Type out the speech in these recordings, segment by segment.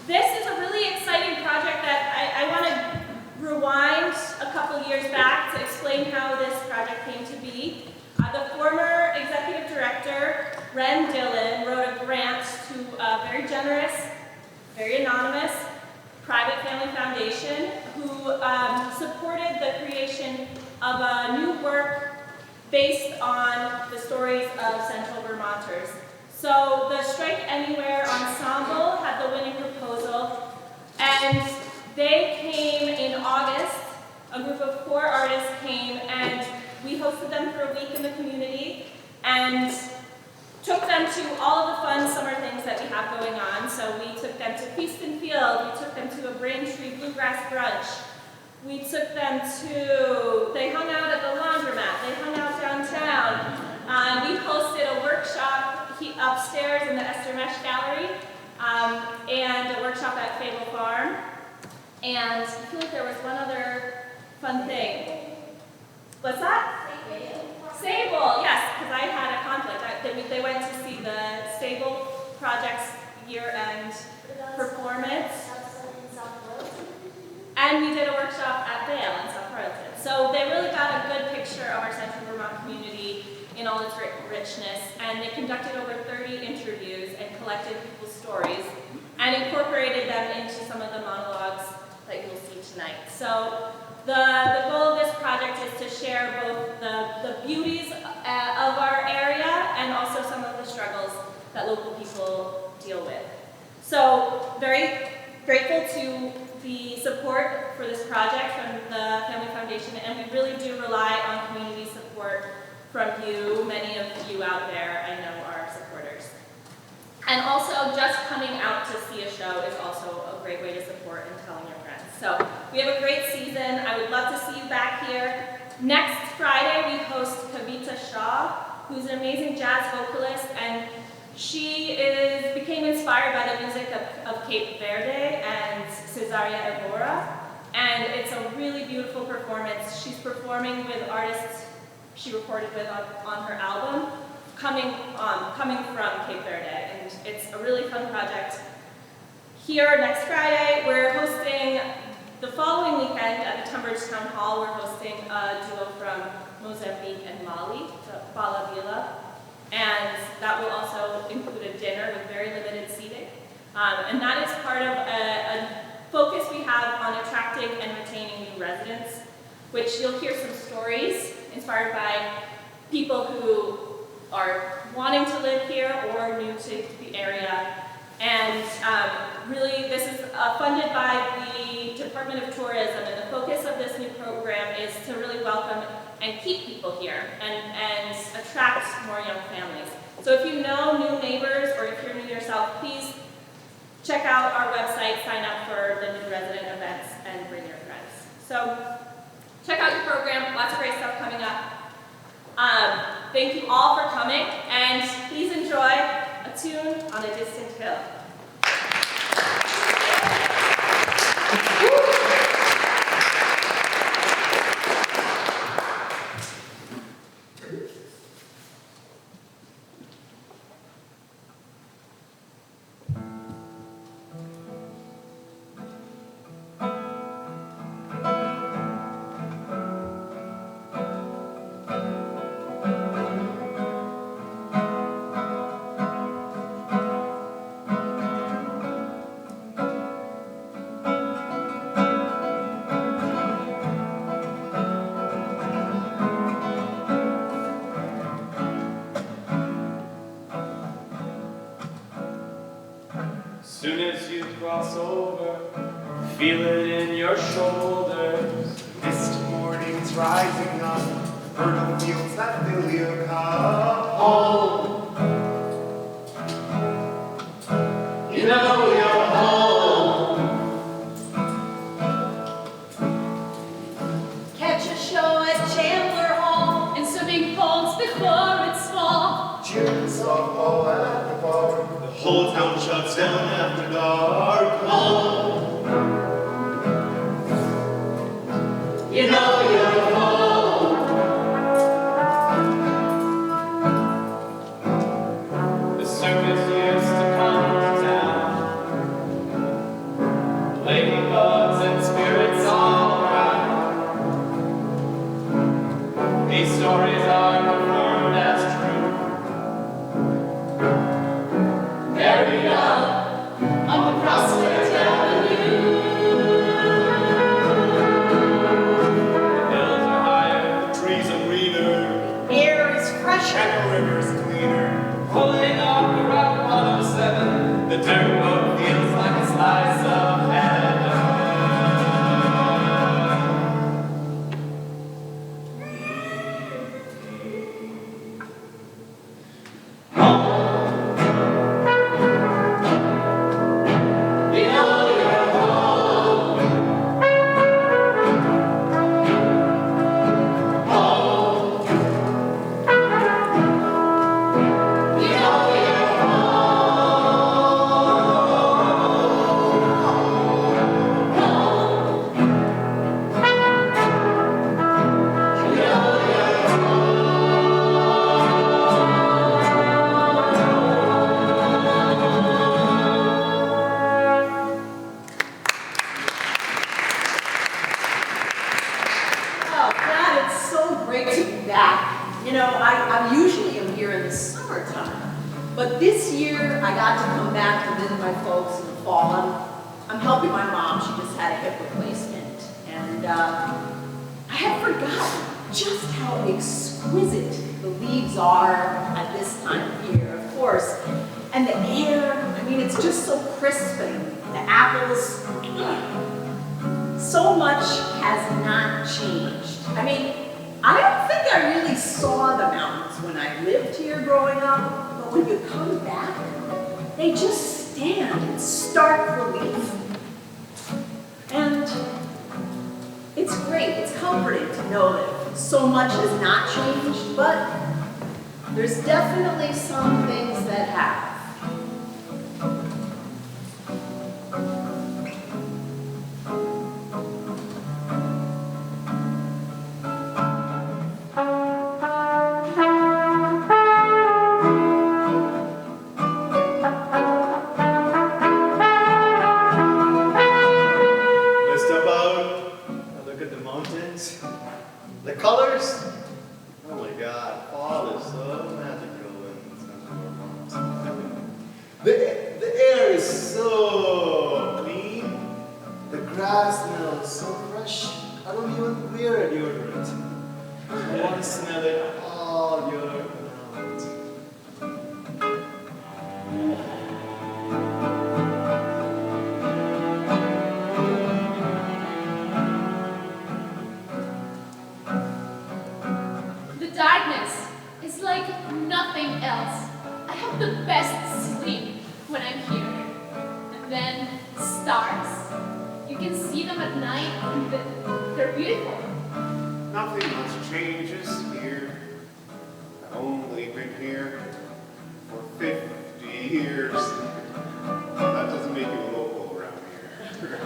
This is a really exciting project that I want to rewind a couple years back to explain how this project came to be. The former executive director, Ren Dillon, wrote a grant to a very generous, very anonymous, private family foundation who supported the creation of a new work based on the stories of Central Vermonters. So the Strike Anywhere Ensemble had the winning proposal, and they came in August. A group of 4 artists came, and we hosted them for a week in the community and took them to all of the fun summer things that we have going on. So we took them to Feast and Field, we took them to a Braintree Bluegrass brunch, we took them to, they hung out at the laundromat, they hung out downtown. We hosted a workshop upstairs in the Esther Mesh Gallery, and a workshop at Fable Farm. And I feel like there was one other fun thing. What's that? Sable, yes, because I had a conflict. They went to see the Sable Project's year-end performance. And we did a workshop at Vail in South Burlington. So they really got a good picture of our Central Vermont community in all its richness, and they conducted over 30 interviews and collected people's stories and incorporated them into some of the monologues that you'll see tonight. So the goal of this project is to share both the beauties of our area and also some of the struggles that local people deal with. So very grateful to the support for this project from the Family Foundation, and we really do rely on community support from you. Many of you out there I know are supporters. And also just coming out to see a show is also a great way to support and telling your friends. So we have a great season. I would love to see you back here. Next Friday we host Kavita Shah, who's an amazing jazz vocalist, and she became inspired by the music of Cape Verde and Cesaria Evora, and it's a really beautiful performance. She's performing with artists she recorded with on her album, coming from Cape Verde, and it's a really fun project. Here next Friday, we're hosting, the following weekend at the Tunbridge Town Hall, we're hosting a duo from Mozambique and Mali, the Bala Vila, and that will also include a dinner with very limited seating. And that is part of a focus we have on attracting and retaining new residents, which you'll hear some stories inspired by people who are wanting to live here or new to the area. And really, this is funded by the Department of Tourism, and the focus of this new program is to really welcome and keep people here and attract more young families. So if you know new neighbors or if you're new yourself, please check out our website, sign up for the new resident events, and bring your friends. So check out your program, lots of great stuff coming up. Thank you all for coming, and please enjoy a tune on a distant hill. Soon as you cross over, feel it in your shoulders. Mist mornings rising up, fertile fields that fill your cup. Home, you know you're home. Catch a show at Chandler Hall and swimming pools before it's fall. Cheering softball at the bar. The whole town shuts down after dark. Home, You know you're home. The circus used to come to town. year, I got to come back to visit my folks in the fall. I'm helping my mom. She just had a hip replacement. And I had forgotten just how exquisite the leaves are at this time of year, of course. And the air, I mean, it's just so crisp, and the apples. So much has not changed. I mean, I don't think I really saw the mountains when I lived here growing up, but when you come back, they just stand in stark relief. And it's great, it's comforting to know that so much has not changed, but there's definitely some things that have. The colors, oh my God, fall is so magical in Central Vermont. The air is so clean, the grass smells so fresh, I don't even wear a deodorant. I want to smell it all year round. Darkness is like nothing else. I have the best sleep when I'm here. And then stars. You can see them at night and they're beautiful. Nothing much changes here. I've only been here for 50 years. That doesn't make you a local around here.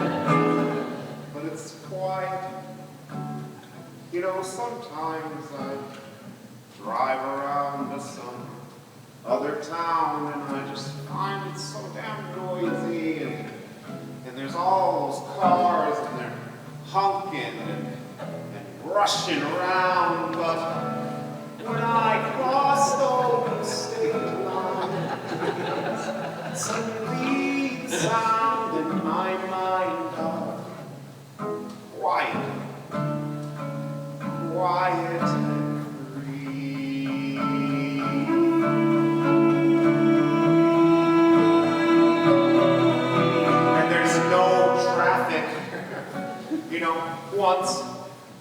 But it's quiet. You know, sometimes I drive around to some other town and I just find it so damn noisy, and there's all those cars and they're honking and rushing around, but when I cross those state lines, suddenly the sound in my mind are quiet, quiet and free. And there's no traffic. You know, once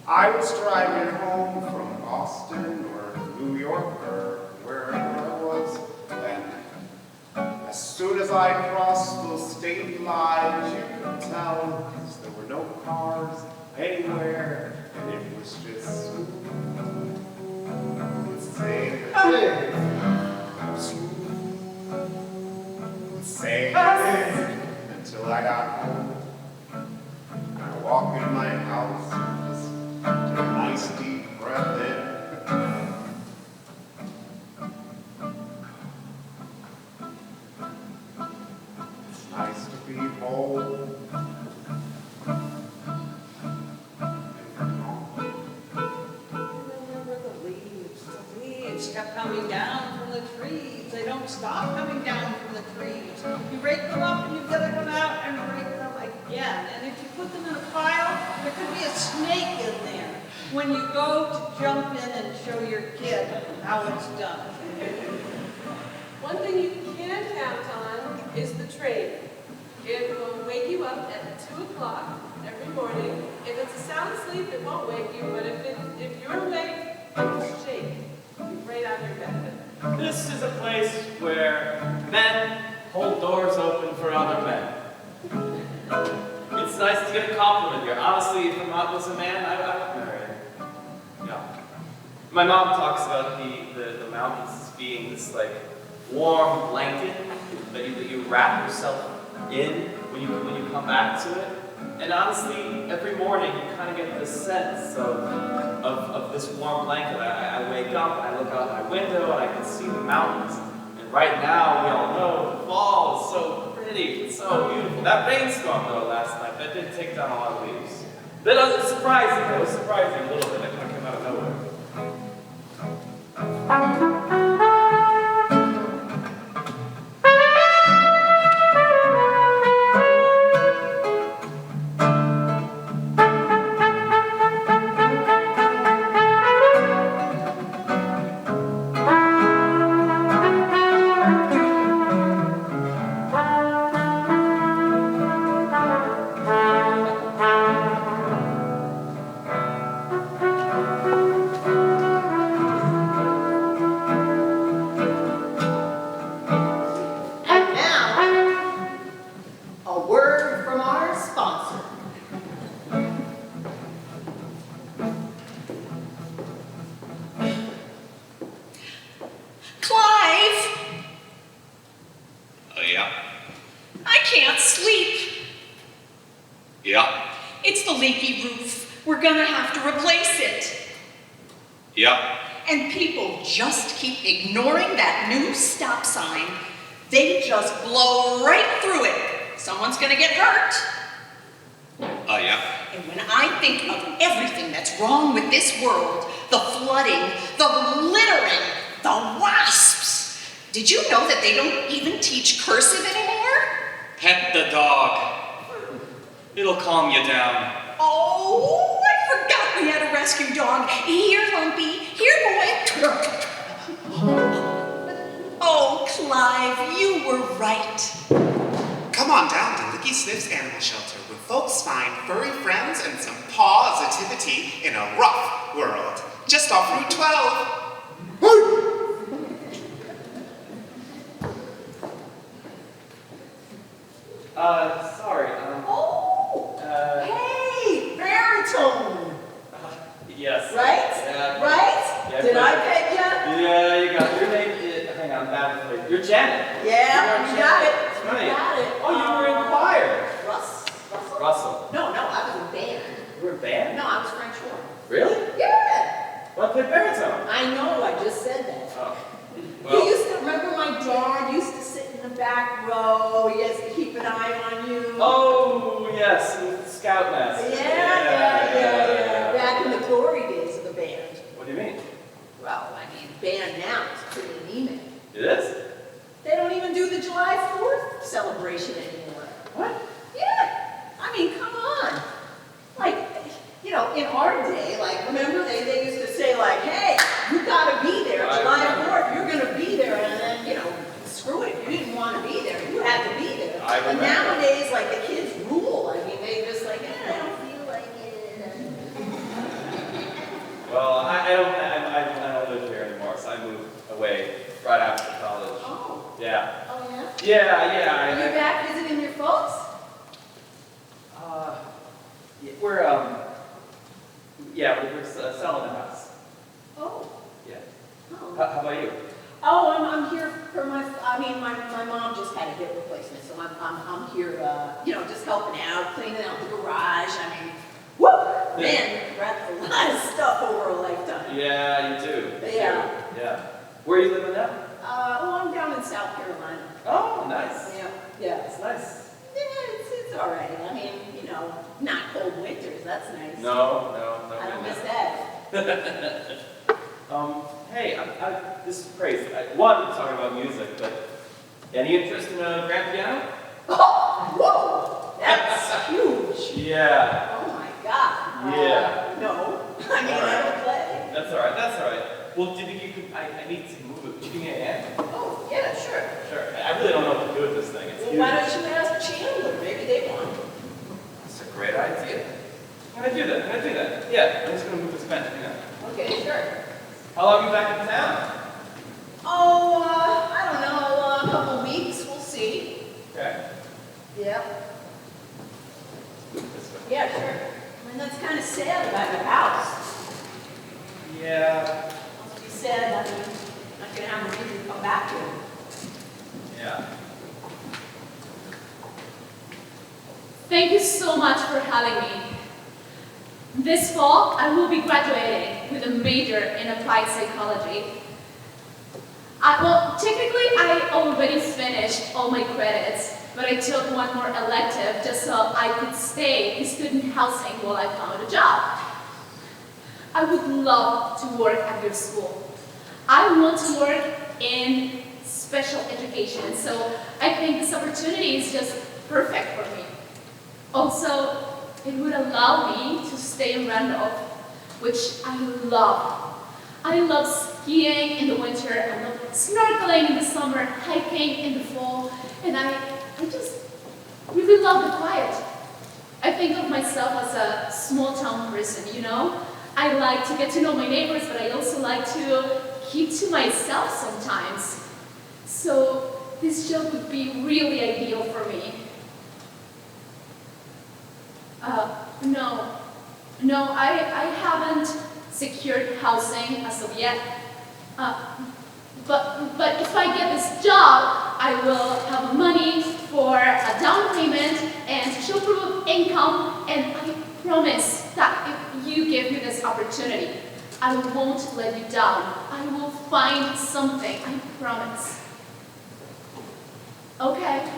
I was driving home from Boston or New York or wherever I was, and as soon as I crossed those state lines, you could tell because there were no cars anywhere, and it was just smooth sailing, smooth sailing, until I got home. I walk in my house and just take a nice deep breath in. It's nice to be home. Remember the leaves. The leaves kept coming down from the trees. They don't stop coming down from the trees. You rake them up and you've got to come out and rake them again. And if you put them in a pile, there could be a snake in there when you go to jump in and show your kid how it's done. One thing you can count on is the train. It will wake you up at 2 o'clock every morning. If it's a sound sleep, it won't wake you, but if you're awake, it will shake you right out of your bed. This is a place where men hold doors open for other men. It's nice to get a compliment here. Honestly, if I was a man, I would marry her. Yeah. My mom talks about the mountains as being this like warm blanket that you wrap yourself in when you come back to it. And honestly, every morning you kind of get this sense of this warm blanket. I wake up, I look out my window, and I can see the mountains. And right now, we all know the fall is so pretty, it's so beautiful. That rainstorm though last night, that did take down a lot of leaves. That was surprising. It was surprising a little bit. That kind of came out of nowhere. Yeah. I can't sleep. Yeah. It's the leaky roof. We're gonna have to replace it. Yeah. And people just keep ignoring that new stop sign. They just blow right through it. Someone's gonna get hurt. Yeah. And when I think of everything that's wrong with this world, the flooding, the littering, the wasps, did you know that they don't even teach cursive anymore? Pet the dog. It'll calm you down. Oh, I forgot we had a rescue dog. Here, Lumpy. Here, boy. Oh, Clive, you were right. Come on down to Licky Sniff's Animal Shelter, where folks find furry friends and some positivity in a rough world. Just off Route 12. Sorry, Oh, hey, baritone. yes. Right? Yeah. Right? Yeah, Did I but- pet you? Yeah, you got your name. Hang on, bad with You're Janet. Yeah, you got it. That's right. You got it. Oh, you were in choir. Russell? Russell. No, I was in band. You were in band? No, I was French horn. Really? Yeah. Well, I played baritone. I know, I just said that. Oh. You used to remember my dad used to sit in the back row. He has to keep an eye on you. Oh, yes, with the scout mess. Yeah. Back in the glory days of the band. What do you mean? Well, I mean, band now is pretty anemic. It is? They don't even do the July 4th celebration anymore. What? Yeah. I mean, come on. Like, you know, in our day, like, remember they used to say, like, hey, you gotta be there. I July remember. 4th, you're gonna be there. And then, you know, screw it. If you didn't want to be there, you had to be there. I But remember. nowadays, like, the kids rule. I mean, they just like, I don't feel like it. Well, I don't live here anymore, so I moved away right after college. Oh. Yeah. Oh, yeah? Yeah. Are you back visiting your folks? We're selling the house. Oh. Yeah. Oh. How about you? Oh, I'm here for my mom just had a hip replacement, so I'm here, you know, just helping out, cleaning out the garage. I mean, woo! Man, that's a lot of stuff over a lifetime. Yeah, you do. Yeah. Yeah. Where are you living now? I'm down in South Carolina. Oh, nice. Yeah. That's nice. Yeah, it's all right. I mean, you know, not cold winters. That's nice. No. I don't miss that. Hey, this is crazy. One, talking about music, but any interest in a grand piano? Oh, whoa! That's huge. Yeah. Oh my God. Yeah. No. I mean, I don't play. That's all right. Well, do you think you could, I need to move it. Would you give me a hand? Oh, yeah, sure. Sure. I really don't know what to do with this thing. It's Well, huge. why don't you ask Chandler? Maybe they want. That's a great idea. I'm gonna do that. Yeah, I'm just gonna move this bench. Hang on. Okay, sure. How long are you back in town? Oh, I don't know, a couple weeks, we'll see. Okay. Yeah. This way. Yeah, sure. I mean, that's kind of sad about your house. Yeah. Must be sad that you're not gonna have a reason to come back to it. Yeah. Thank you so much for having me. This fall, I will be graduating with a major in applied psychology. Technically, I already finished all my credits, but I took one more elective just so I could stay in student housing while I found a job. I would love to work at your school. I want to work in special education, so I think this opportunity is just perfect for me. Also, it would allow me to stay in Randolph, which I love. I love skiing in the winter, I love snorkeling in the summer, hiking in the fall, and I just really love the quiet. I think of myself as a small town person, you know? I like to get to know my neighbors, but I also like to keep to myself sometimes. So this job would be really ideal for me. No, I haven't secured housing as of yet. But if I get this job, I will have money money for a down payment and to show proof of income, and I promise that if you give me this opportunity, I won't let you down. I will find something, I promise. Okay.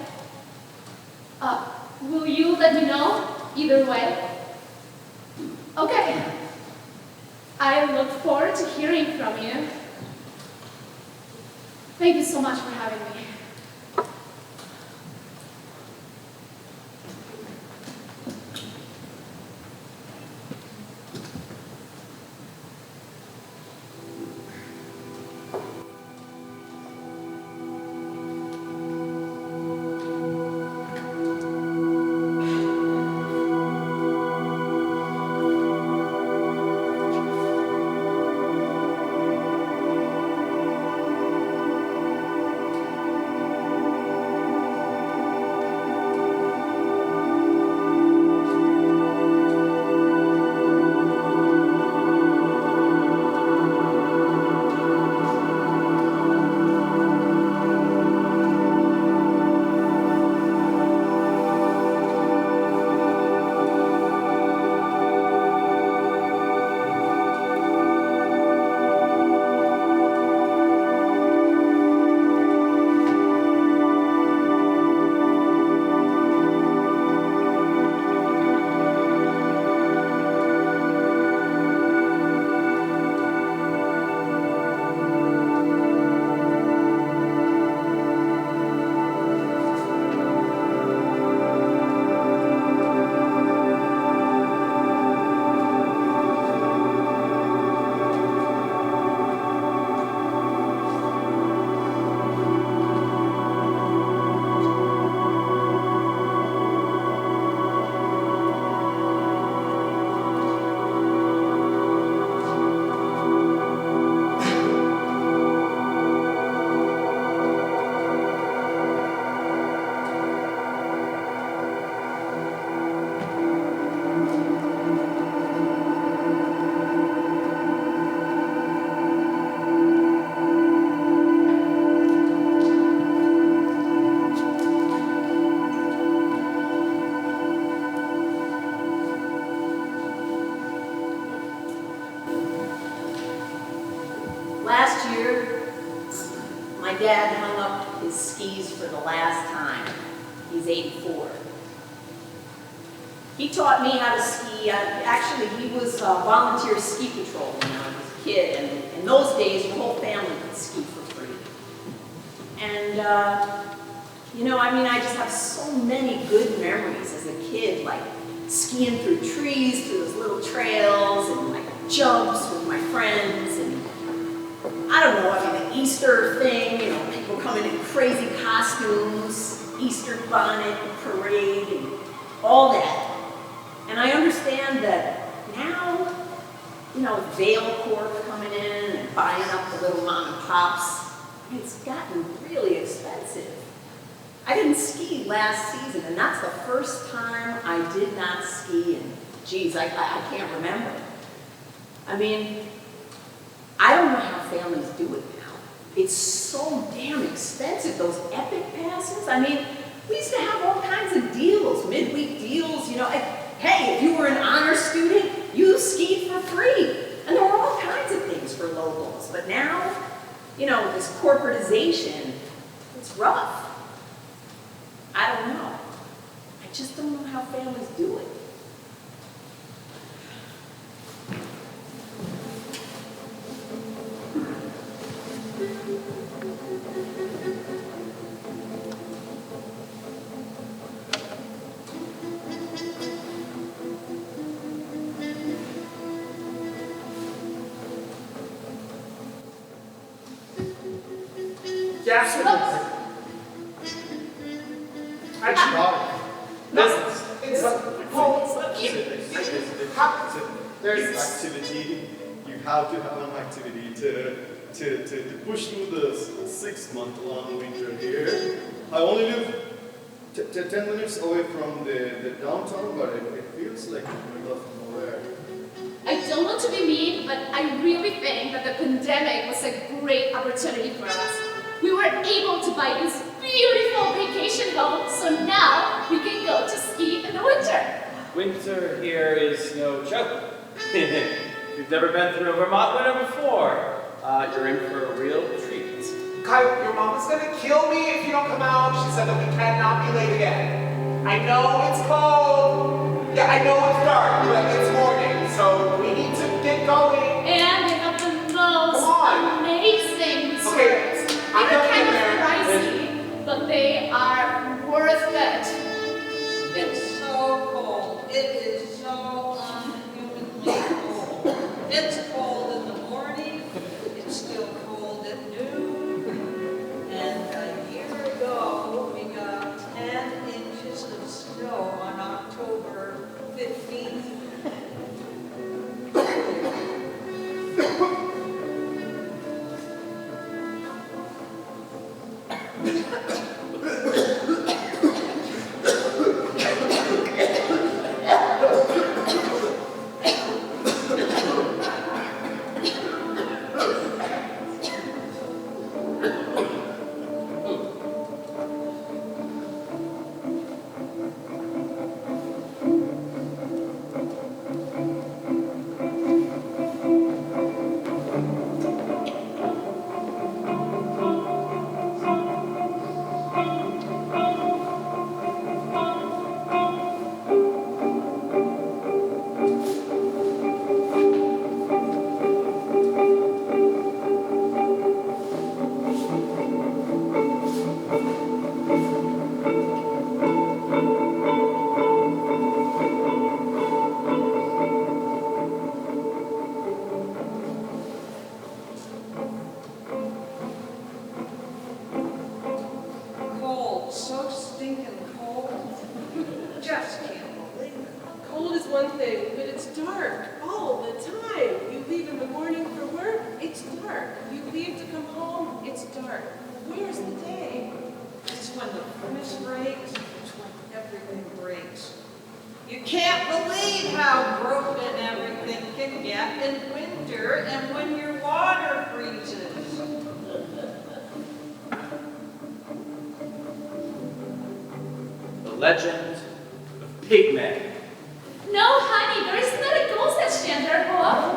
Will you let me know either way? Okay. I look forward to hearing from you. Thank you so much for having me. Last year, my dad hung up his skis for the last time. He's 84. He taught me how to ski. Actually, he was volunteer ski patrol when I was a kid, and in those days, your whole family could ski for free. And, you know, I mean, I just have so many good memories as a kid, like skiing through trees, through those little trails, and like jumps with my friends, and I don't know, I mean, the Easter thing, you know, people coming in crazy costumes, Easter bonnet and parade, and all that. And I understand that now, you know, Vail Corp coming in and buying up the little mom and pops, it's gotten really expensive. I didn't ski last season, and that's the first time I did not ski, and geez, I can't remember. I mean, I don't know how families do it now. It's so damn expensive, those epic passes. I mean, we used to have all kinds of deals, midweek deals, you know. Hey, if you were an honor student, you skied for free. And there were all kinds of things for locals. But now, you know, this corporatization, it's rough. I don't know. I just don't know how families do it. Yes. There's activity. You have to have an activity to push through the 6-month-long winter here. I only live 10 minutes away from the downtown, but it feels like the middle of nowhere. I don't want to be mean, but I really think that the pandemic was a great opportunity for us. We were able to buy this beautiful vacation home Winter here is no joke. If you've never been through a Vermont winter before, you're in for a real treat. Kyle, your mom is gonna kill me if you don't come out. She said that we cannot be late again. I know it's cold. Yeah, I know it's dark, but it's morning, so we need to get going. And they have the most Come on. amazing desserts. Okay, I'm They're gonna kind get of there. pricey, but they are worth it. It's so cold. It is so unhumanly cold. It's cold in the morning. It's still cold at noon. And a year ago, we got 10 inches of snow on October 15th. Cold, so stinking cold. Just can't believe it. Cold is one thing, but it's dark all the time. You leave in the morning for work, it's dark. You leave to come home, it's dark. Where's the day? It's when the furnace breaks, it's when everything breaks. You can't believe how broken everything can get in winter and when your water freezes. The legend of Pigman. No, honey, there is not a ghost at Chandler.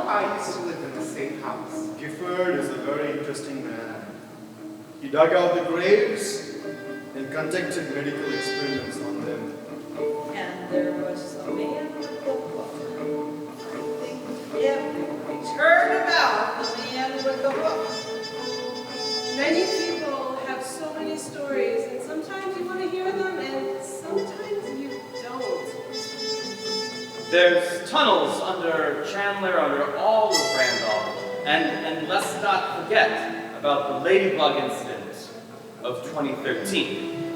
I used to live in the same house. Gifford is a very interesting man. He dug out the graves and conducted medical experiments on them. And there was the man with the hook. I think everybody's heard about the man with the hook. Many people have so many stories, and sometimes you want to hear them, and sometimes you don't. There's tunnels under Chandler, under all of Randolph, and let's not forget about the ladybug incident of 2013.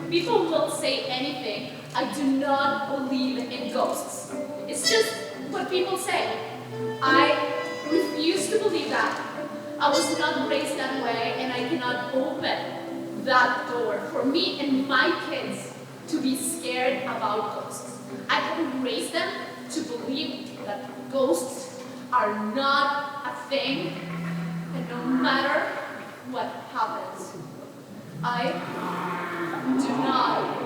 People will say anything. I do not believe in ghosts. It's just what people say. I refuse to believe that. I was not raised that way, and I cannot open that door for me and my kids to be scared about ghosts. I have raised them to believe that ghosts are not a thing, and no matter what happens, I do not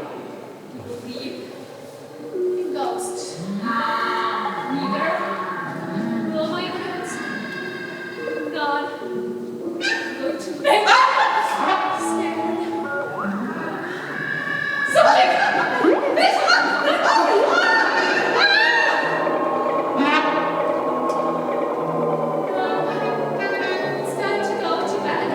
believe in ghosts. Neither will my kids. Not go to bed scared. Something! It's time to go to bed.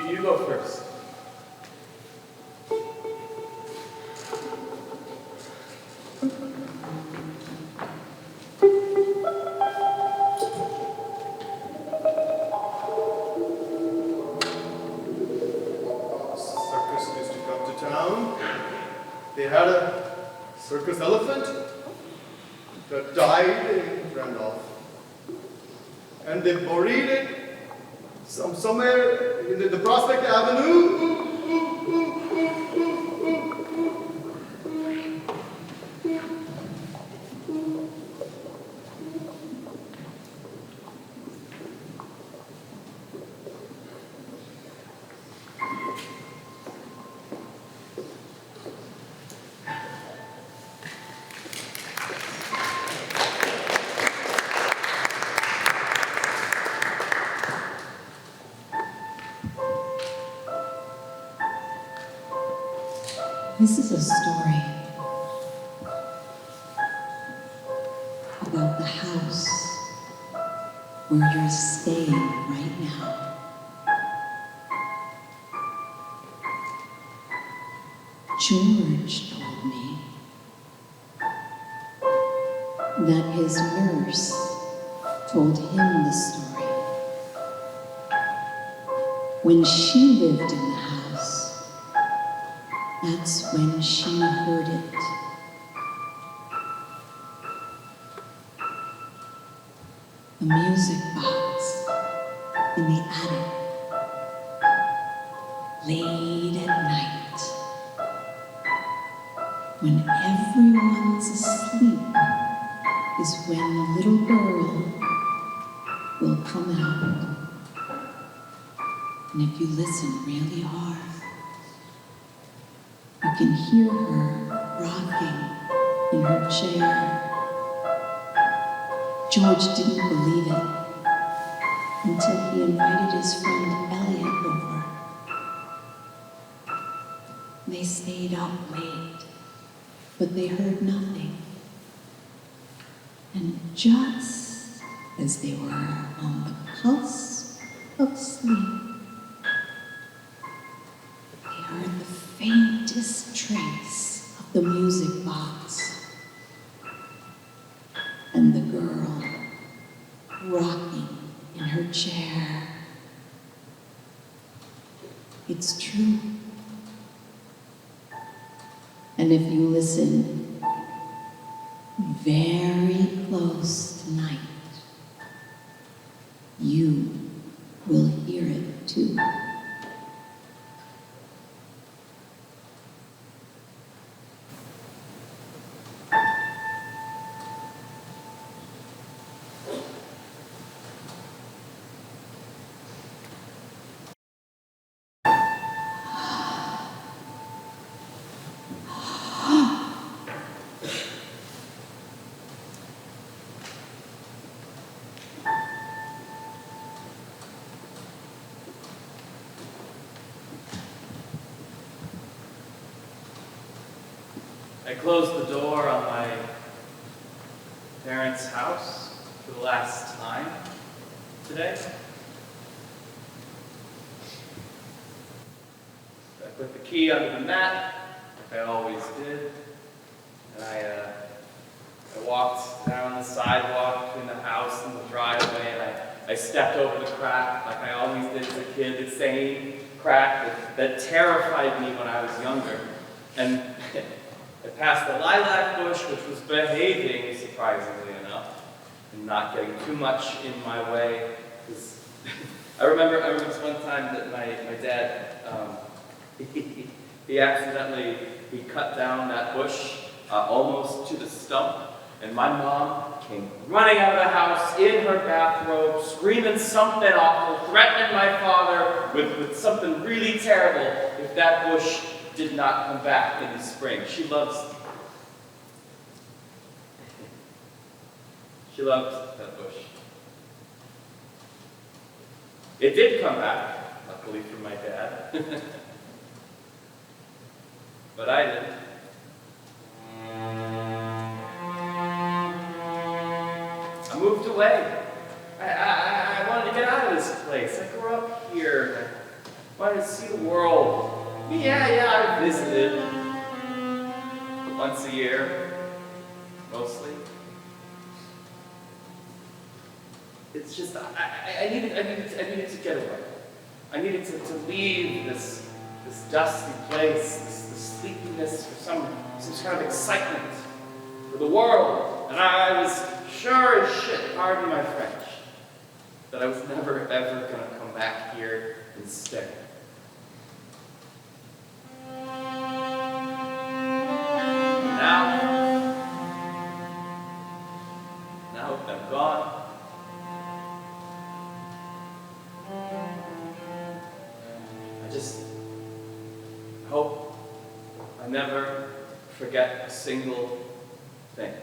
You go first. Circus used to come to town. They had a circus elephant that died in Randolph. And they buried it somewhere in the Prospect Avenue. This is a story about the house where you're staying right now. George told me that his nurse told him the story. When she lived in the house, that's when she heard it. The music box in the attic, late at night, when everyone's asleep, is when the little girl will come out. And if you listen really hard, you can hear her rocking in her chair. George didn't believe it until he invited his friend Elliot over. They stayed up late, but they heard nothing. And just as they were on the cusp of sleep, they heard the faintest trace of the music box and the girl rocking in her chair. It's true. And if you listen very close tonight, you will hear it too. I closed the door on my parents' house for the last time today. I put the key under the mat, like I always did, and I walked down the sidewalk between the house and the driveway, and I stepped over the crack like I always did as a kid, the same crack that terrified me when I was younger. And I passed the lilac bush, which was behaving, surprisingly enough, and not getting too much in my way. I remember this one time that my dad, he accidentally, cut down that bush almost to the stump, and my mom came running out of the house in her bathrobe, screaming something awful, threatening my father with something really terrible if that bush did not come back in the spring. She loved that bush. It did come back, luckily for my dad. But I didn't. I moved away. I wanted to get out of this place. I grew up here. I wanted to see the world. Yeah, I visited once a year, mostly. It's just, I needed to get away. I needed to leave this dusty place, this sleepiness for some kind of excitement for the world. And I was sure as shit, pardon my French, that I was never ever gonna come back here and stay. Now that I'm gone, I just hope I never forget a single thing.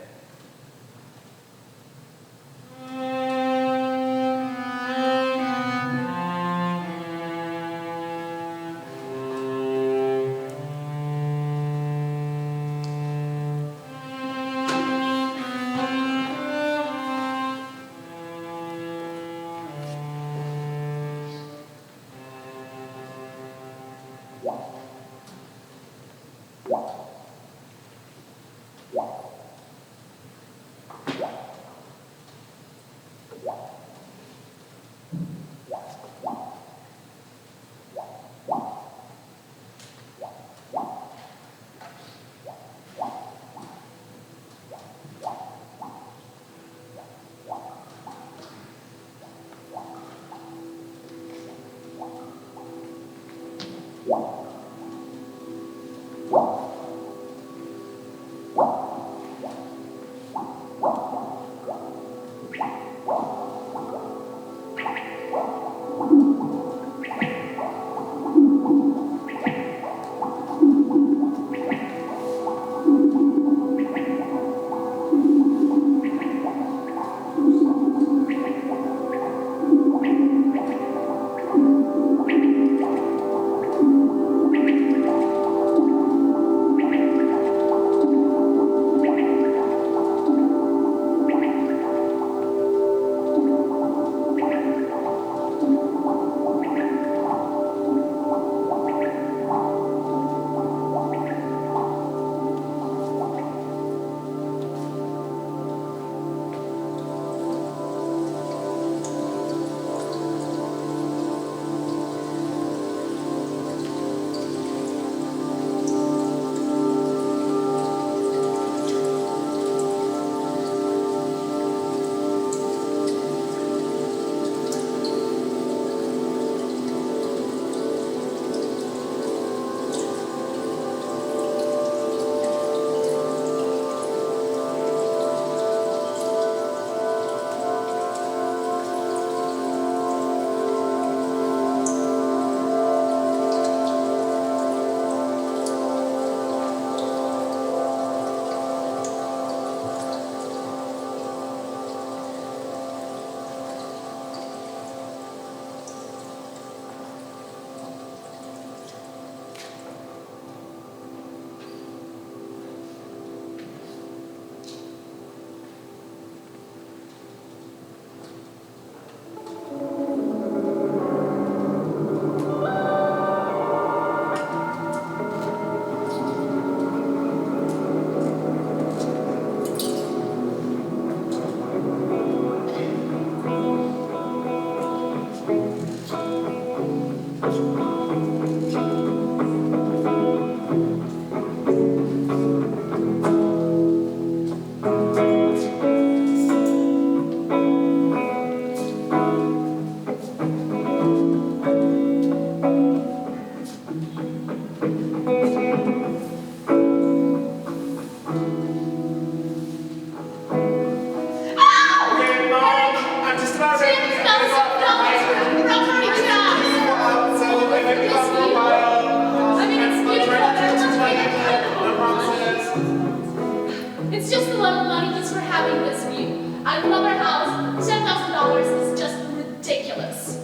It's just a lot of money just for having this view. I love our house. $10,000 is just ridiculous.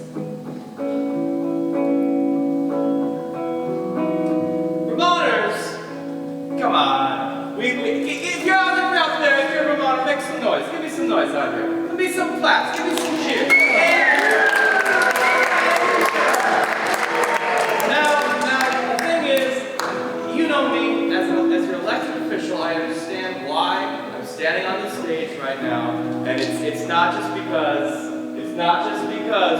Vermonters, come on. If you're out there, if you're a Vermonter, make some noise. Give me some noise out here. Give me some claps. Give me some cheers. Now, the thing is, you know me as your elected official. I understand why I'm standing on this stage right now, and it's not just because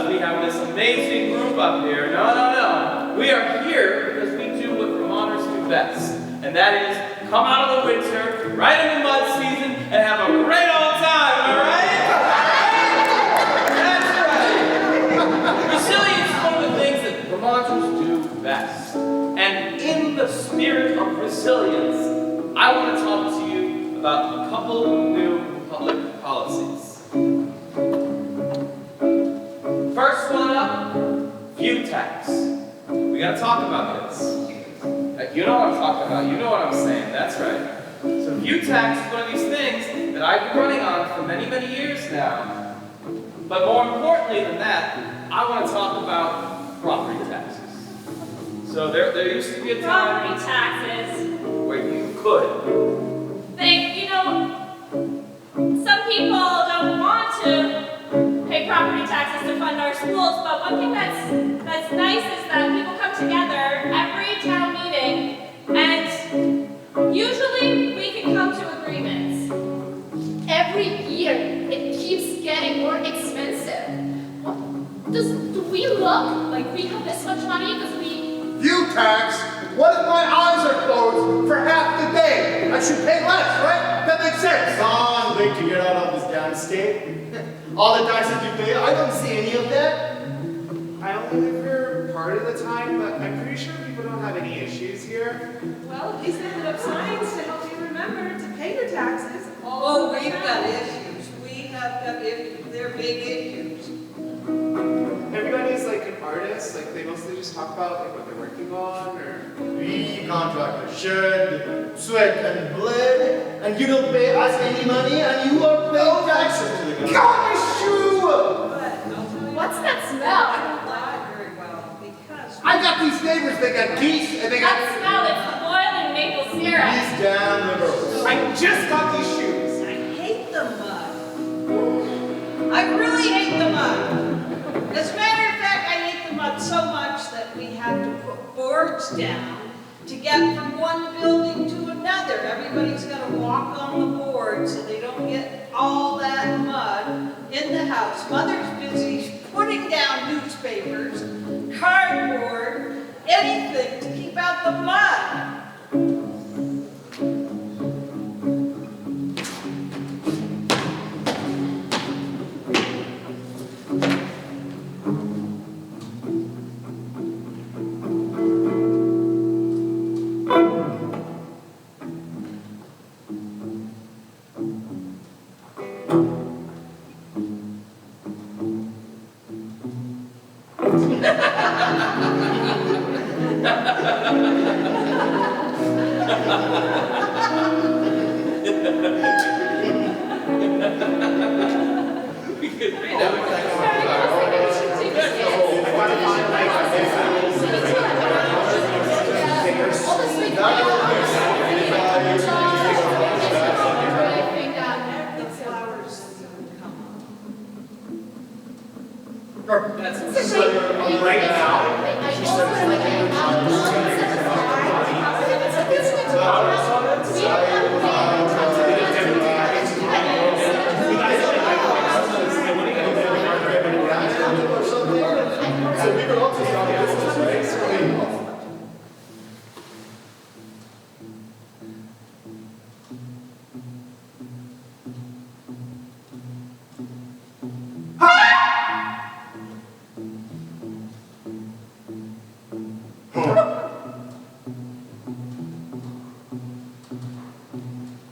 we have this amazing group up here. No. We are here because we do what Vermonters do best, and that is come out of the winter, right in the mud season, and have a great old time. Am I right? That's right. Resilience is one of the things that Vermonters do best, and in the spirit of resilience, I want to talk to you about a couple new public policies. First one up, view tax. We gotta talk about this. You know what I'm talking about, you know what I'm saying, that's right. So view tax is one of these things that I've been running on for many, many years now. But more importantly than that, I want to talk about property taxes. So there used to be a time Property taxes. where you could. Some people don't want to pay property taxes to fund our schools, but one thing that's nice is that people come together every tax, what if my eyes are closed for half the day? I should pay less, right? That makes sense. Son, wait to get out of this damn state. All the taxes you pay, I don't see any of that. I only live here part of the time, but I'm pretty sure people don't have any issues here. Well, at least they put up signs to help you remember to pay your taxes. Oh, we've got issues. We have got issues. They're big issues. Everybody's like an artist, like they mostly just talk about like what they're working on, or We contractors shed, sweat, and bled, and you don't pay us any money, and you are paying taxes to the government. gosh, shoe! But I'll tell you, What's that I smell? don't like it very well because I got these neighbors, they got geese, and they got. That smell is boiling maple syrup. These damn liberals. I just got these shoes. I hate the mud. I really hate the mud. As a matter of fact, I hate the mud so much that we have to put boards down to get from one building to another. Everybody's got to walk on the board so they don't get all that mud in the house. Mother's busy putting down newspapers, cardboard, anything to keep out the mud. The flowers come up. That's Right now. So we could also start a business, right? So, I mean,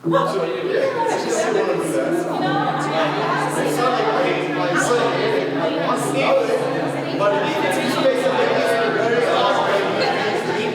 So, yeah, it's just you want to do that. It's not like I say, I want to know it, but it's each case of the case, very hard.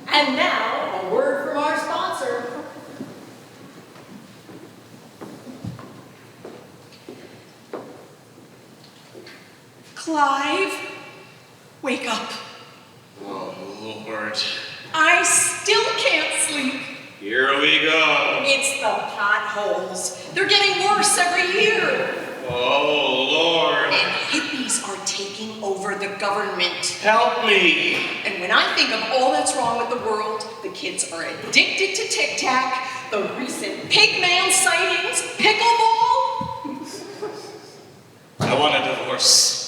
And now, a word from our sponsor. Clive, wake up. Oh, Lord. I still can't sleep. Here we go. It's the potholes. They're getting worse every year. Oh, Lord. And hippies are taking over the government. Help me. And when I think of all that's wrong with the world, the kids are addicted to tic-tac, the recent pigman sightings, pickleball. I want a divorce.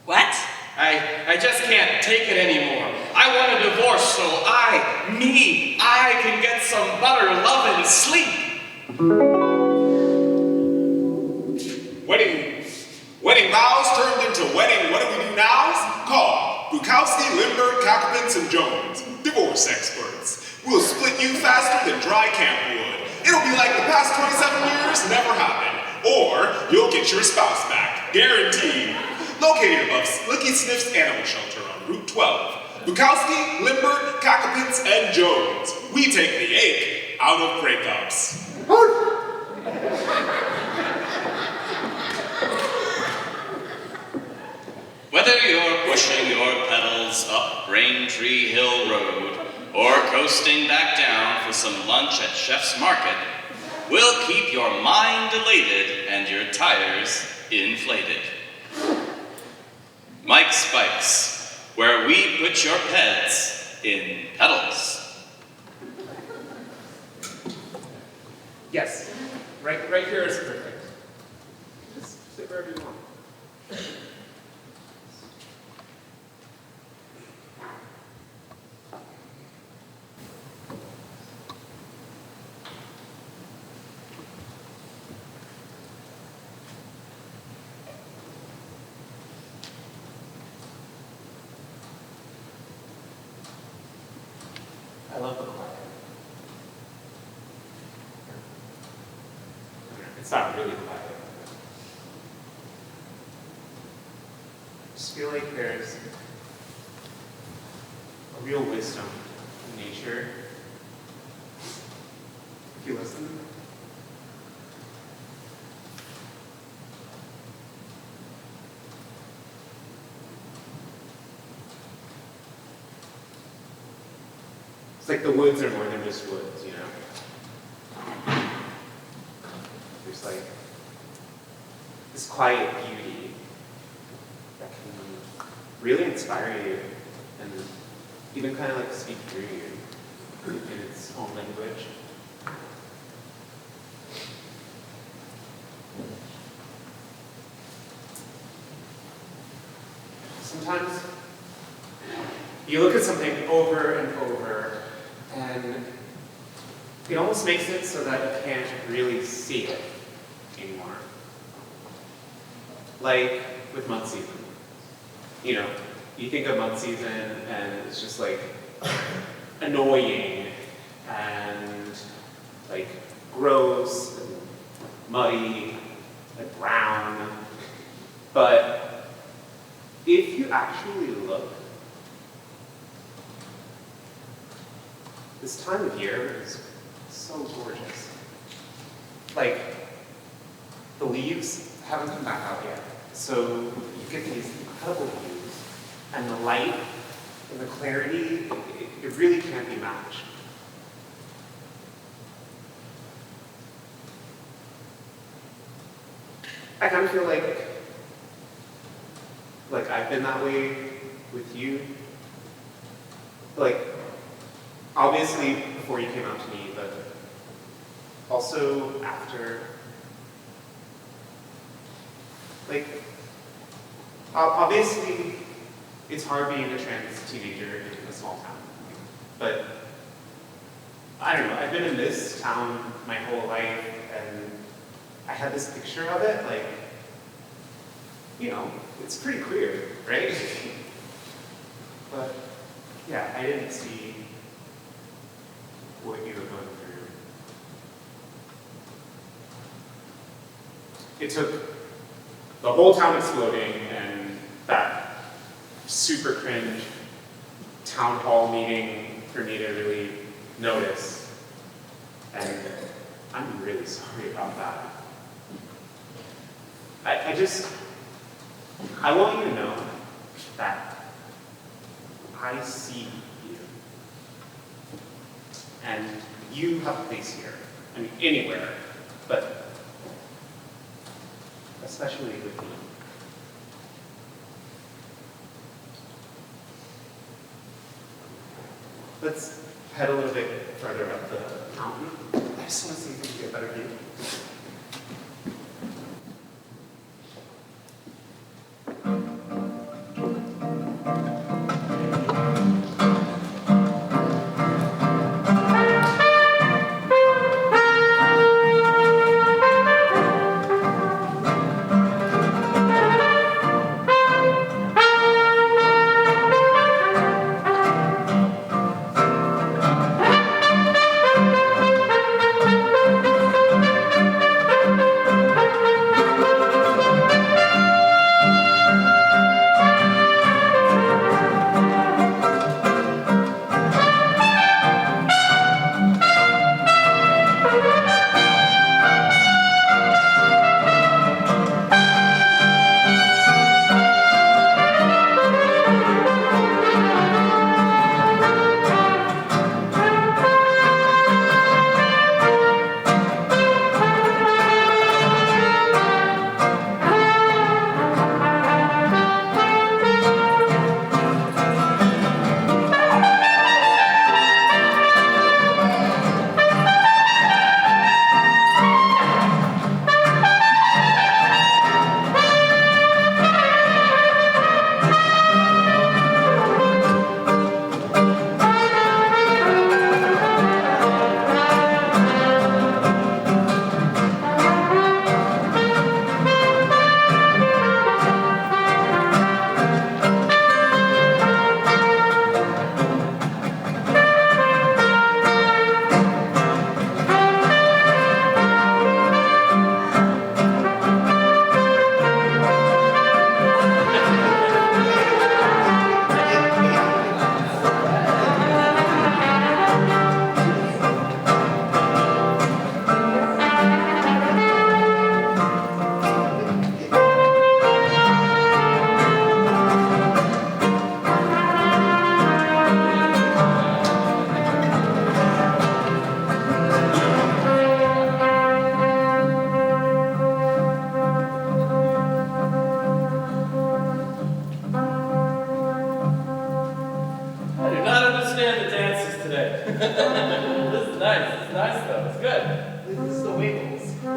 What? I just can't take it anymore. I want a divorce so I can get some butter, love, and sleep. Wedding vows turned into wedding, what do we do now? Call Bukowski, Lindbergh, Kakapins, and Jones, divorce experts. We'll split you faster than dry camp would. It'll be like the past 27 years never happened. Or you'll get your spouse back, guaranteed. Located above Slicky Sniff's Animal Shelter on Route 12. Bukowski, Lindbergh, Kakapins, and Jones. We take the ache out of breakups. Whether you're pushing your pedals up Braintree Hill Road or coasting back down for some lunch at Chef's Market, we'll keep your mind elated and your tires inflated. Mike Spikes, where we put your pets in pedals. Yes, right here is perfect. Just sit wherever you want. I love the quiet. It's not really quiet. I just feel like there's a real wisdom in nature. If you listen. It's like the woods are more than just woods, you know? There's like this quiet beauty that can really inspire you and even kind of like speak through you in its own language. Sometimes you look at something over and over, and it almost makes it so that you can't really see it anymore. Like with mud season. You know, you think of mud season and it's just like annoying and like gross and muddy and brown. But if you actually look, this time of year is so gorgeous. Like, the leaves haven't come back out yet, so you get these incredible views, and the light and the clarity, it really can't be matched. I kind of feel like I've been that way with you. Like, obviously before you came out to me, but also after. Like, obviously it's hard being a trans teenager in a small town, but I don't know, I've been in this town my whole life, and I had this picture of it, like, you know, it's pretty queer, right? But yeah, I didn't see what you were going through. It took the whole town exploding and that super cringe town hall meeting for me to really notice. And I'm really sorry about that. I want you to know that I see you. And you have a place here. I mean, anywhere, but especially with me. Let's head a little bit further up the mountain. I just want to see if we can get a better view.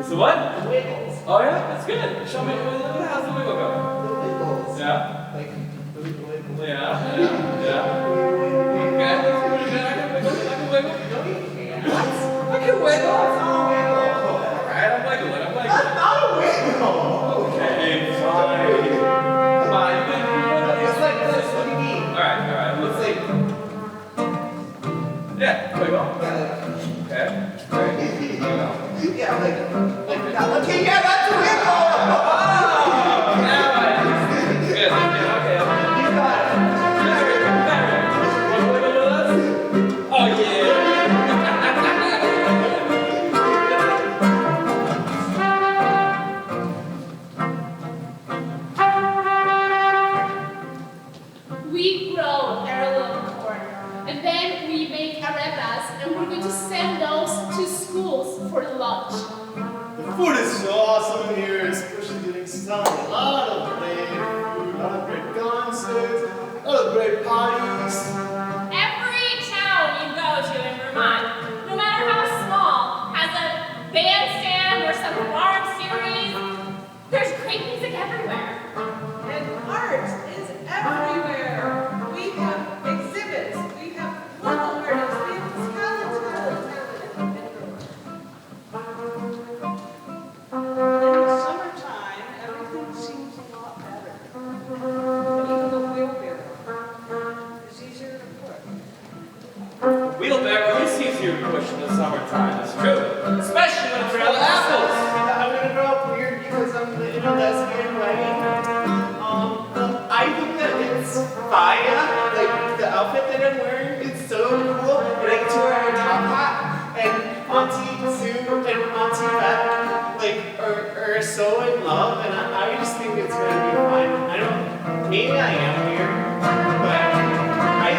It's the what? The wiggles. Oh yeah, that's good. Show me, how's the wiggle go? The wiggles. Yeah. Like, the wiggles. Yeah. Okay, that's pretty good. I can wiggle. No, you can't. What? I can wiggle. It's not a wiggle. Alright, I'm wiggling. That's not a wiggle. Okay, fine. Come on, It's like this. What do you mean? Alright, let's see. Yeah, wiggle. Okay. Alright. Yeah, like that. Okay, yeah, that's a wiggle. Oh, now I understand. Good, okay. You got it. Better. Wanna wiggle with us? Oh, yeah. We grow heirloom corn, and then we make arepas, and we're going to send those to schools for lunch. The food is so awesome in here, especially during summer. A lot of great food, a lot of great concerts, a lot of great parties. Every town you go to in Vermont, no matter how small, has a bandstand or some farm series. There's great music everywhere. And art is everywhere. We have exhibits. We have local artists. We have talent. In the summertime, everything seems a lot better. And even the wheelbarrow is easier to put. Wheelbarrow is easier to push in the summertime, it's true. Especially when it's full of apples. I'm gonna grow up weird because I'm in a lesbian wedding. I think that it's fire. Like the outfit that I'm wearing, it's so cool. And I get to wear a top hat, and Auntie Sue and Auntie Beth are so in love, and I just think it's gonna be fun. Maybe I am weird, but I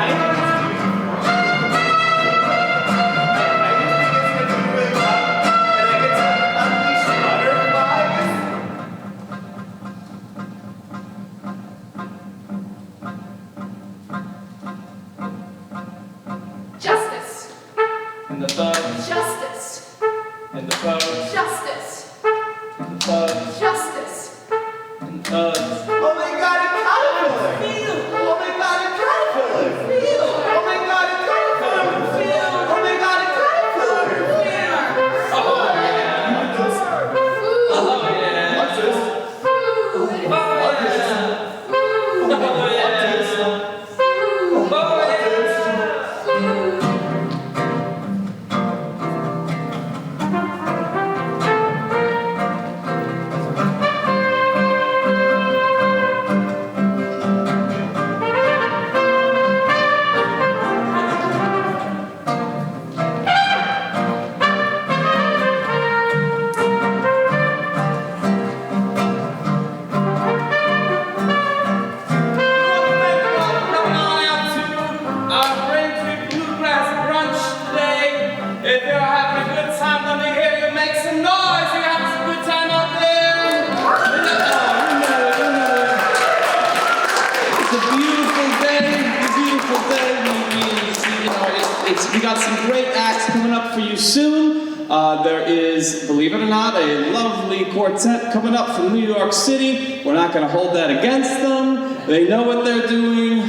think it's beautiful. I think it's gonna be really fun, and I get to unleash butterflies. Justice, And the thugs, justice, and the thugs, justice, and the thugs, justice. and the thugs. Oh my God, a caterpillar! Oh my God, a caterpillar! Oh my God, a caterpillar! Oh my God, a caterpillar! Oh yeah! What's this? Oh yeah! What's this? Oh yeah! We got some great acts coming up for you soon. There is, believe it or not, a lovely quartet coming up from New York City. We're not going to hold that against them. They know what they're doing.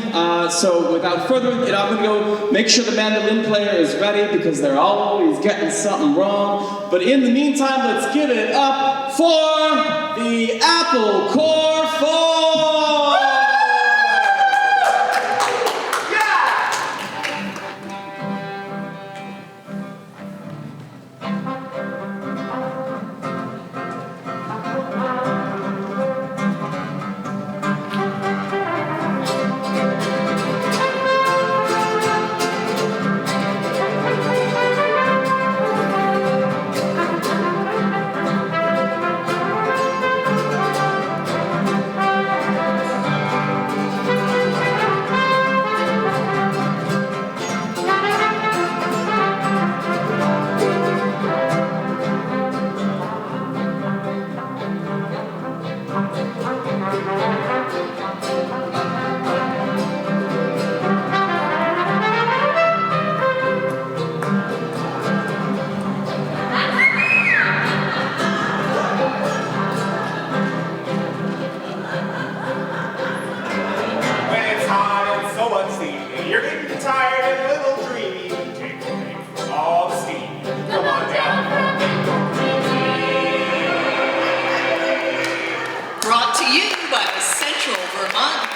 So without further ado, I'm going to go make sure the mandolin player is ready because they're always getting something wrong. But in the meantime, let's give it up for the Apple Core 4!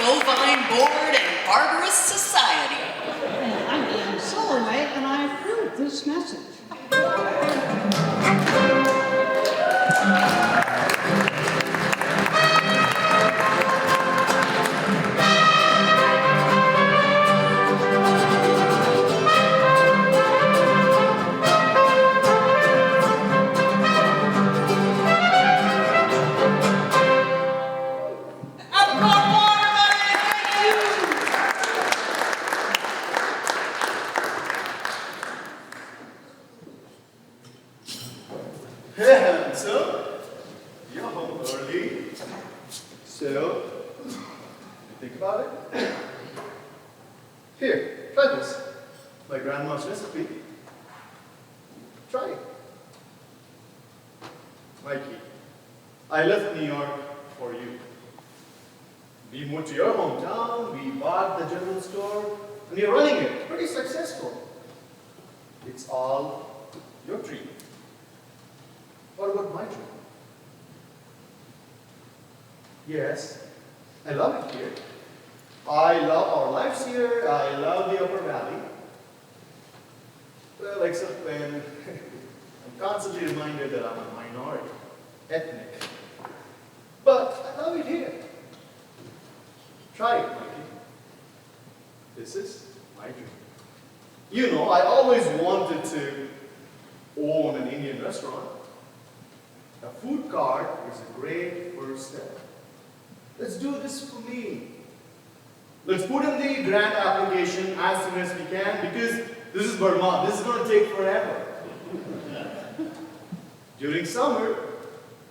bovine board and barbarous society. Well, I'm Anne Soloway, and I approve this message. And so, you're home early. So, you think about it? Here, try this. My grandma's recipe. Try it. Mikey, I left New York for you. We moved to your hometown, we bought the general store, and you're running it. Pretty successful. It's all your dream. What about my dream? Yes, I love it here. I love our lives here. I love the Upper Valley. Well, except when I'm constantly reminded that I'm a minority, ethnic. But I love it here. Try it, Mikey. This is my dream. You know, I always wanted to own an Indian restaurant. A food cart is a great first step. Let's do this for me. Let's put in the grant application as soon as we can because this is Vermont. This is going to take forever. During summer,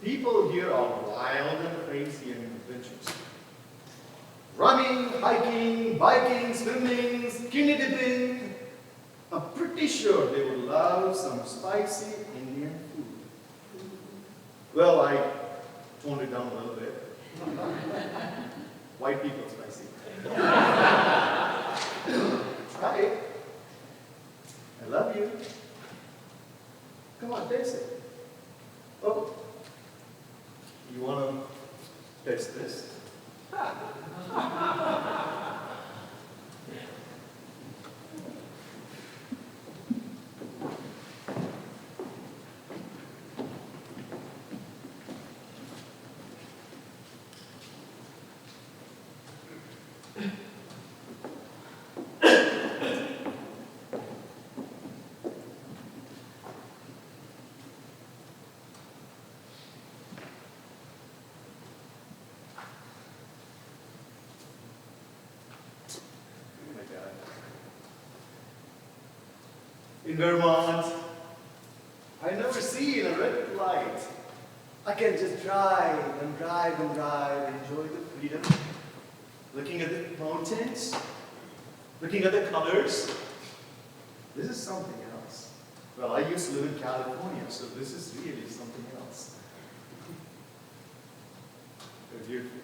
people here are wild and crazy and adventurous. Running, hiking, biking, swimming, skinny dipping. I'm pretty sure they would love some spicy Indian food. Well, I toned it down a little bit. White people spicy. Try it. I love you. Come on, taste it. Oh, you want to taste this? In Vermont, I never see a red light. I can just drive and drive and drive, enjoy the freedom, looking at the mountains, looking at the colors. This is something else. Well, I used to live in California, so this is really something else. They're beautiful.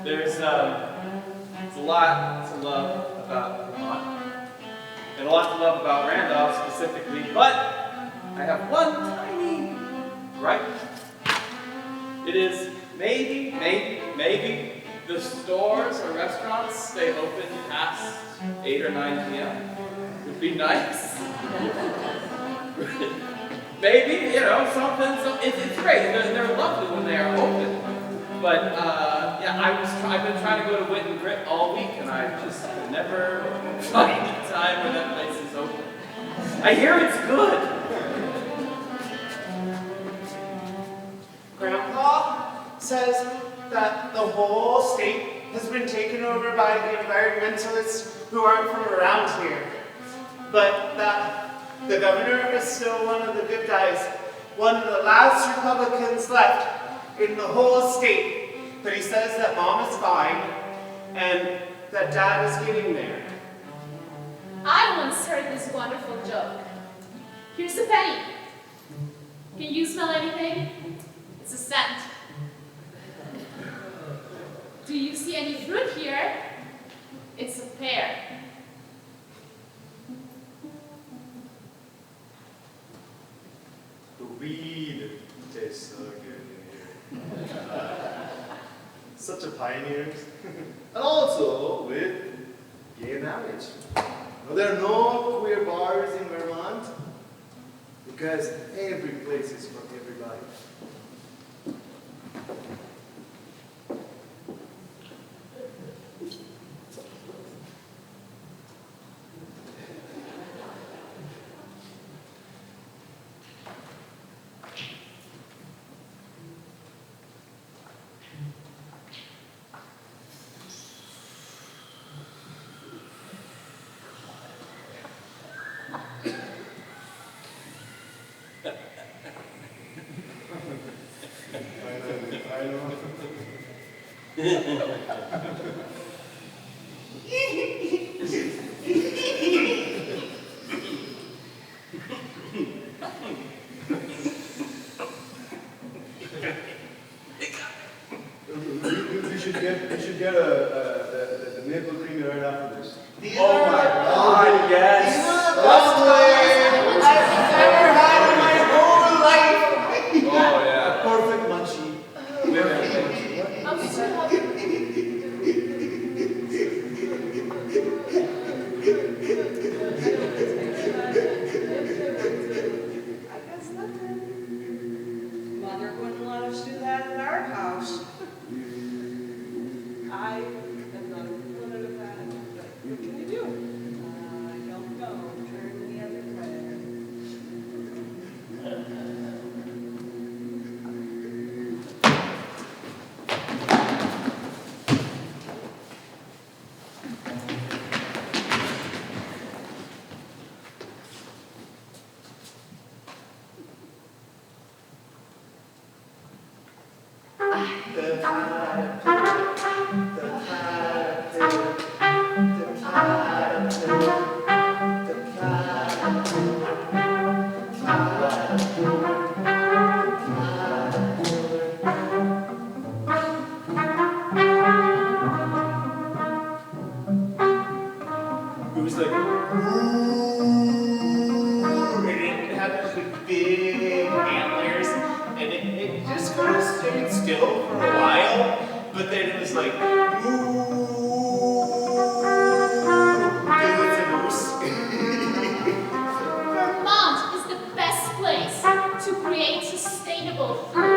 There's a lot to love about Vermont, and a lot to love about Randolph specifically, but I have one tiny gripe. It is maybe the stores or restaurants stay open past 8 or 9 p.m. Would be nice. Maybe, you know, it's great. They're lovely when they are open. But, yeah, I've been trying to go to Wit and Grit all week, and I just could never find a time when that place is open. I hear it's good. Grandpa says that the whole state has been taken over by the environmentalists who aren't from around here. But that the governor is still one of the good guys, one of the last Republicans left in the whole state. But he says that Mom is fine and that Dad is getting there. I once heard this wonderful joke. Here's a penny. Can you smell anything? It's a scent. see any fruit here, it's a pear. The weed tastes so good in here. Such a pioneers. And also with gay marriage. Now, there are no queer bars in Vermont because every place is for everybody. I know. We should get the maple cream right after this. Oh my God, yes. Best way I've ever had in my whole life. Oh yeah. Perfect munchie. I'll get you help. I guess nothing. Mother wouldn't let us do that in our house. I am not a proponent of that, but what can you do? I don't know. Turn the other way. It was like, and it had those like big antlers, and it just kind of stayed still for a while, but then it was like, because it's a moose. Vermont is the best place to create sustainable food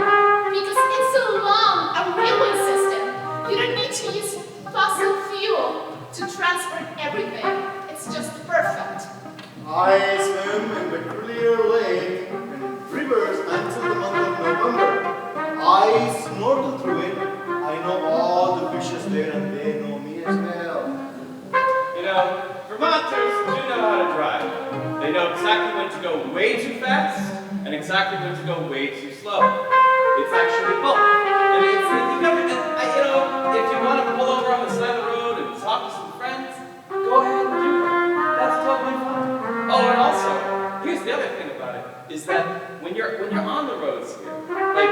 because it's along a railway system. You don't need to use fossil fuel to transport everything. It's just perfect. I swim in the clear lake and in rivers until the month of November. I snorkel through it. I know all the fishes there and they know me as well. You know, Vermonters do know how to drive. They know exactly when to go way too fast and exactly when to go way too slow. It's actually both. And it's, you know, if you want to pull over on the side of the road and talk to some friends, go ahead and do that. That's totally fine. Oh, and also, here's the other thing about it, is that when you're on the roads here, like,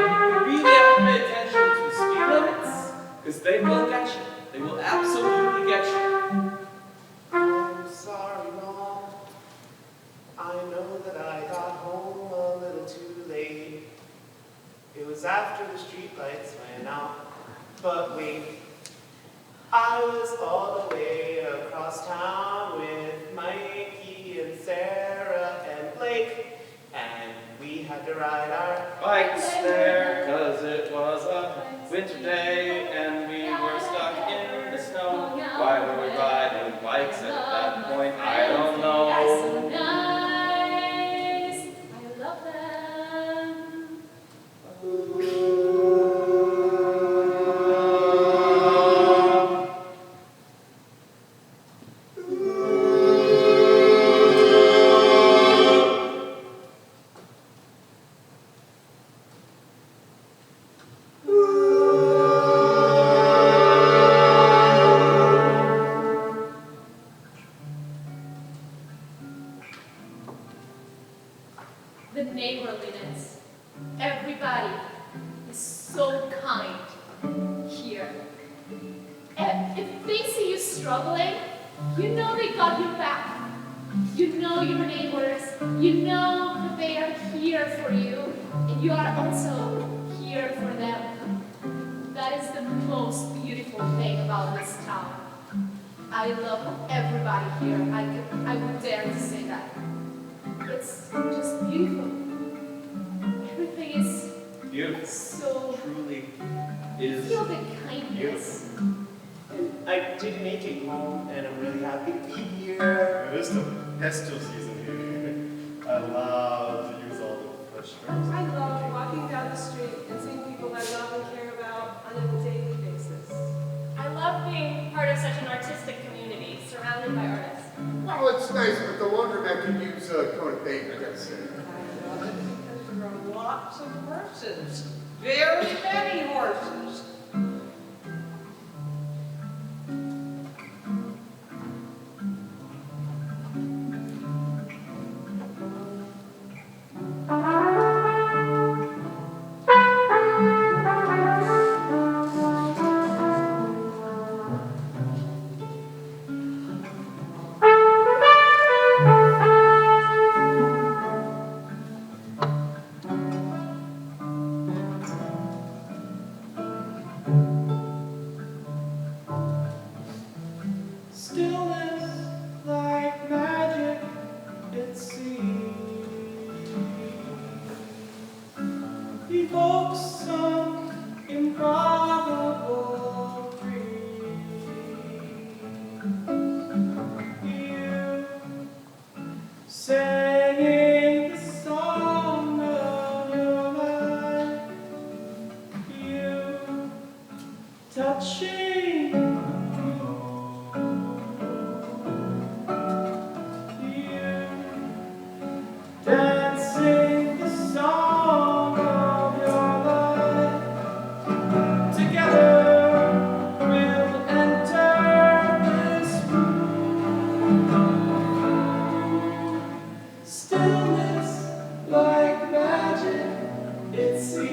you really have to pay attention to the speed limits, because they will get you. They will absolutely get you. I'm sorry, Mom. I know that I got home a little too late. It was after the streetlights went out. But wait, I was all the way across town with Mikey and Sarah and Blake, and we had to ride our Bikes there, 'cause it was a winter day and we were stuck in the snow. Why were we riding bikes at that point? I don't know. So nice. I love them. The neighborliness. Everybody is so kind here. struggling, you know they got your back. You know your neighbors. You know that they are here for you, and you are also here for them. That is the most beautiful thing about this town. I love everybody here. I would dare to say that. It's just beautiful. Everything is Beautiful. so. Truly You is. feel the kindness. I did make it home, and I'm really happy to be here. It is the pesto season here. I love to use all the fresh drinks. I love walking down the street and seeing people I love and care about on a daily basis. I love being part of such an artistic community, surrounded by artists. Well, it's nice, but the laundromat could use a coat of paint, I gotta say. I love it because there are lots of horses. Very many horses. Stillness like magic, it seems, evokes some improbable dream. You singing the song of your life, you touching. Dancing the song of your life, together we'll enter this room. Stillness like magic, it seems,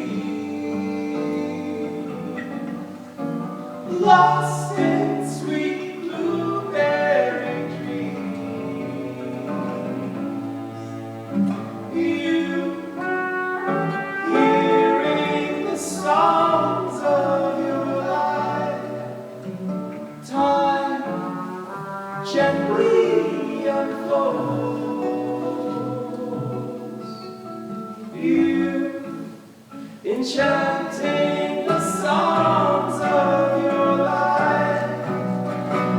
lost in sweet blueberry dreams. You hearing the songs of your life, time gently unfolds. You enchanting the songs of your life,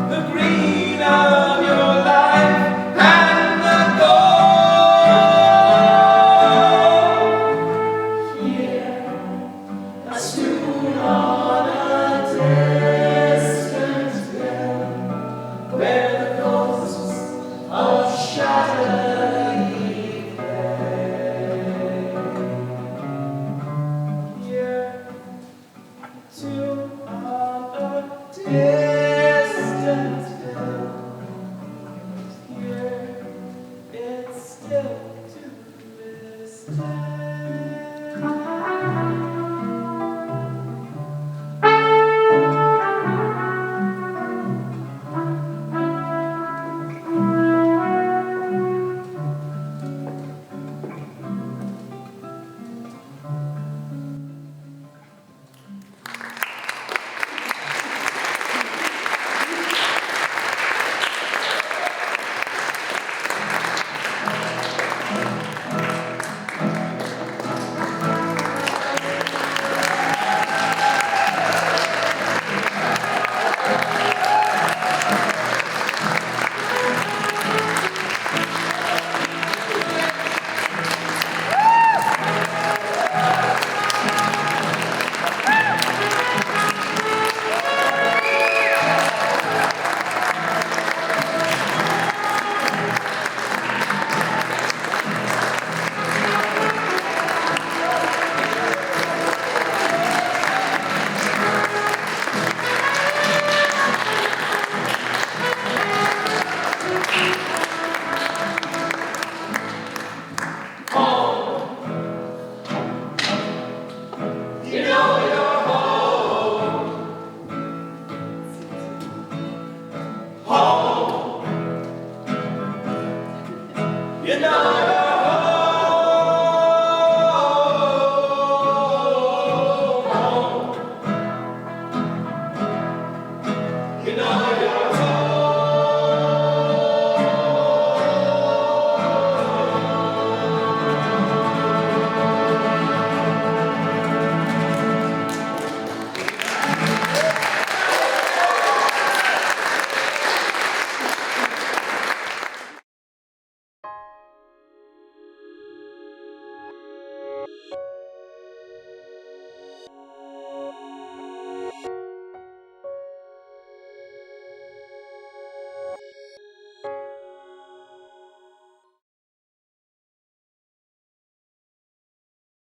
the green of your life and the gold. Hear a tune on a distant hill, where the ghosts of shattered Eve play. Hear a tune on a distant